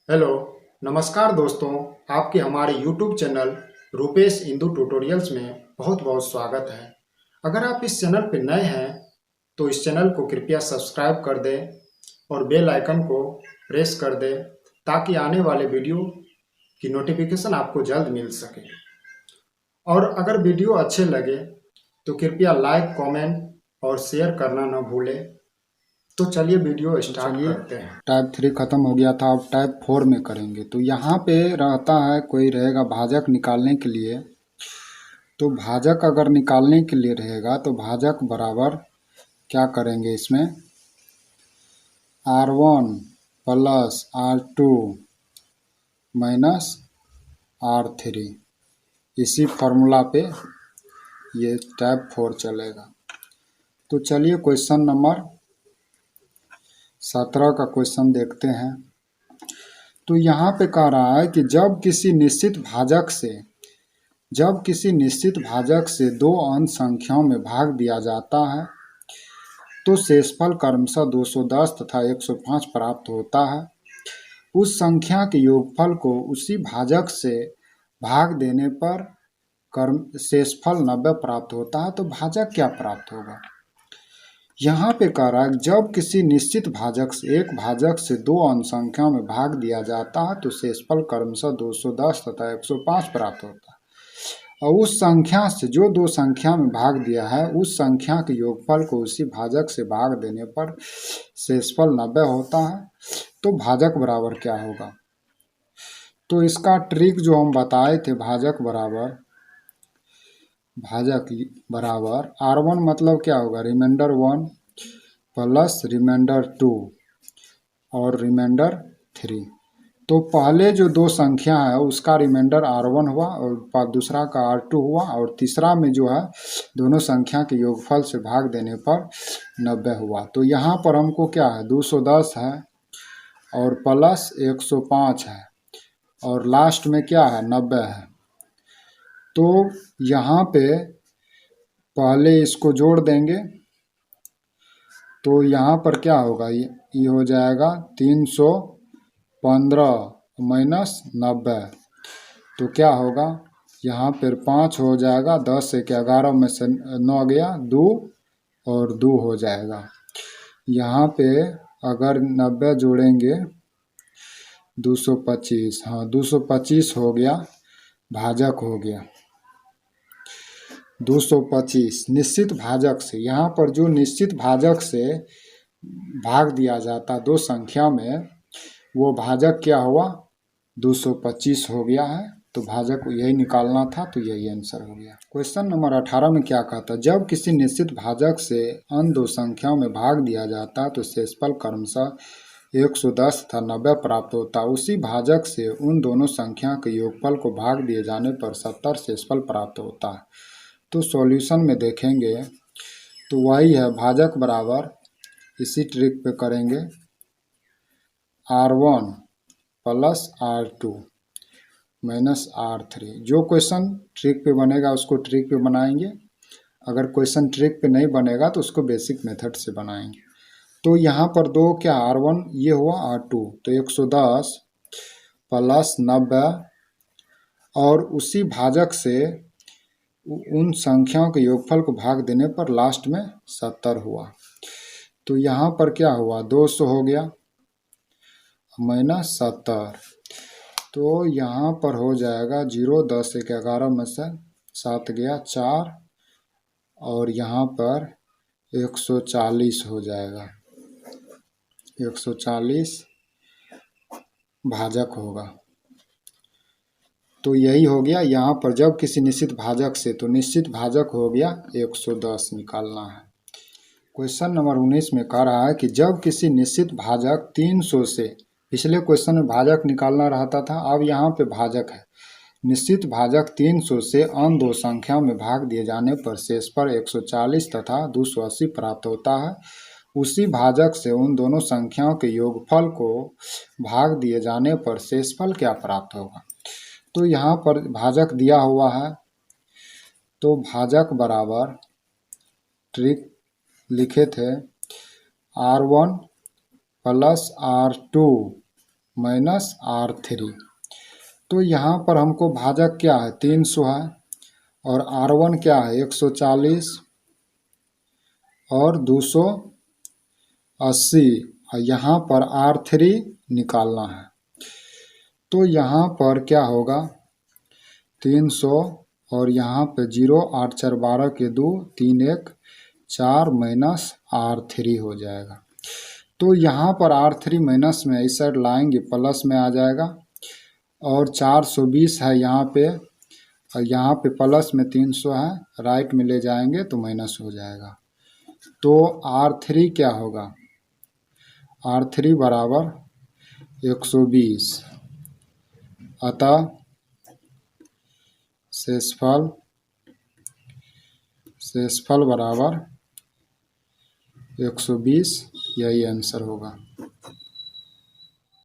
Hello, नमस्कार दोस्तों। आपके हमारे YouTube channel Rupesh Indu tutorials में बहुत बहुत स्वागत है। अगर आप इस चैनल पर नए हैं तो इस चैनल को कृपया सब्सक्राइब कर दें और बेल आइकन को प्रेस कर दें ताकि आने वाले वीडियो की नोटिफिकेशन आपको जल्द मिल सके। और अगर वीडियो अच्छे लगे तो कृपया लाइक, कमेंट और शेयर करना न भूलें। तो चलिए वीडियो स्टार्ट करते हैं। टाइप 3 ख़त्म हो गया था, अब टाइप 4 में करेंगे। तो यहाँ पे रहता है, कोई रहेगा भाजक निकालने के लिए। तो भाजक अगर निकालने के लिए रहेगा तो भाजक बराबर क्या करेंगे, इसमें R1 plus R2 minus R3, इसी फार्मूला पे ये टाइप 4 चलेगा। तो चलिए क्वेश्चन नंबर 17 का क्वेश्चन देखते हैं। तो यहाँ पे कह रहा है कि जब किसी निश्चित भाजक से दो अंक संख्याओं में भाग दिया जाता है तो शेषफल क्रमशः 210 तथा 105 प्राप्त होता है। उस संख्या के योगफल को उसी भाजक से भाग देने पर शेषफल 90 प्राप्त होता है। तो भाजक क्या प्राप्त होगा? यहाँ पे कह रहा है जब किसी निश्चित भाजक से एक भाजक से दो अंक संख्या में भाग दिया जाता है तो शेषफल क्रमशः 210 तथा 105 प्राप्त होता है। और उस संख्या से जो दो संख्या में भाग दिया है उस संख्या के योगफल को उसी भाजक से भाग देने पर शेषफल 90 होता है। तो भाजक बराबर क्या होगा? तो इसका ट्रिक जो हम बताए थे, भाजक बराबर R1 मतलब क्या होगा, रिमाइंडर 1 प्लस रिमाइंडर 2 और रिमाइंडर 3। तो पहले जो दो संख्या है उसका रिमाइंडर R1 हुआ और दूसरा का R2 हुआ, और तीसरा में जो है दोनों संख्या के योगफल से भाग देने पर 90 हुआ। तो यहाँ पर हमको क्या है, 210 है और प्लस 105 है और लास्ट में क्या है, 90 है। तो यहाँ पे पहले इसको जोड़ देंगे तो यहाँ पर क्या होगा, ये हो जाएगा 315 माइनस 90। तो क्या होगा, यहाँ पर 5 हो जाएगा, 10 से 11 में से 9 गया, 2 और 2 हो जाएगा। यहाँ पे अगर 90 जोड़ेंगे 225, हाँ 225 हो गया, भाजक हो गया 225 निश्चित भाजक से। यहाँ पर जो निश्चित भाजक से भाग दिया जाता दो संख्या में वो भाजक क्या हुआ, 225 हो गया है। तो भाजक यही निकालना था, तो यही आंसर हो गया। क्वेश्चन नंबर 18 में क्या कहता है, जब किसी निश्चित भाजक से अन्य दो संख्याओं में भाग दिया जाता है तो शेषफल क्रमशः 110 तथा 90 प्राप्त होता है। उसी भाजक से उन दोनों संख्या के योगफल को भाग दिए जाने पर 70 शेषफल प्राप्त होता है। तो सॉल्यूशन में देखेंगे तो वही है, भाजक बराबर इसी ट्रिक पे करेंगे, R1 plus R2 minus R3। जो क्वेश्चन ट्रिक पे बनेगा उसको ट्रिक पे बनाएंगे, अगर क्वेश्चन ट्रिक पे नहीं बनेगा तो उसको बेसिक मेथड से बनाएंगे। तो यहाँ पर दो क्या, R1 ये हुआ, R2, तो 110 प्लस 90 और उसी भाजक से उन संख्याओं के योगफल को भाग देने पर लास्ट में 70 हुआ। तो यहाँ पर क्या हुआ, 200 हो गया माइनस 70। तो यहाँ पर हो जाएगा 0, 10 से 11 में से 7 गया, 4 और यहाँ पर 140 हो जाएगा, 140 भाजक होगा। तो यही हो गया। यहाँ पर जब किसी निश्चित भाजक से, तो निश्चित भाजक हो गया 110 निकालना है। क्वेश्चन नंबर 19 में कह रहा है कि जब किसी निश्चित भाजक 300 से, पिछले क्वेश्चन में भाजक निकालना रहता था, अब यहाँ पे भाजक है, निश्चित भाजक 300 से अन्य दो संख्या में भाग दिए जाने पर शेषफल 140 तथा 280 प्राप्त होता है। उसी भाजक से उन दोनों संख्याओं के योगफल को भाग दिए जाने पर शेषफल क्या प्राप्त होगा? तो यहाँ पर भाजक दिया हुआ है, तो भाजक बराबर ट्रिक लिखे थे, R1 plus R2 minus R3। तो यहाँ पर हमको भाजक क्या है, 300 है, और R1 क्या है, 140 और 280, और यहाँ पर R3 निकालना है। तो यहाँ पर क्या होगा, 300 और यहाँ पे 0, 8 4 12 के 2, 3 1 4 माइनस R3 हो जाएगा। तो यहाँ पर R3 माइनस में इस साइड लाएंगे प्लस में आ जाएगा, और 420 है यहाँ पे, और यहाँ पे प्लस में 300 है, राइट में ले जाएंगे तो माइनस हो जाएगा। तो R3 क्या होगा, R3 बराबर 120, अतः शेषफल बराबर 120, यही आंसर होगा।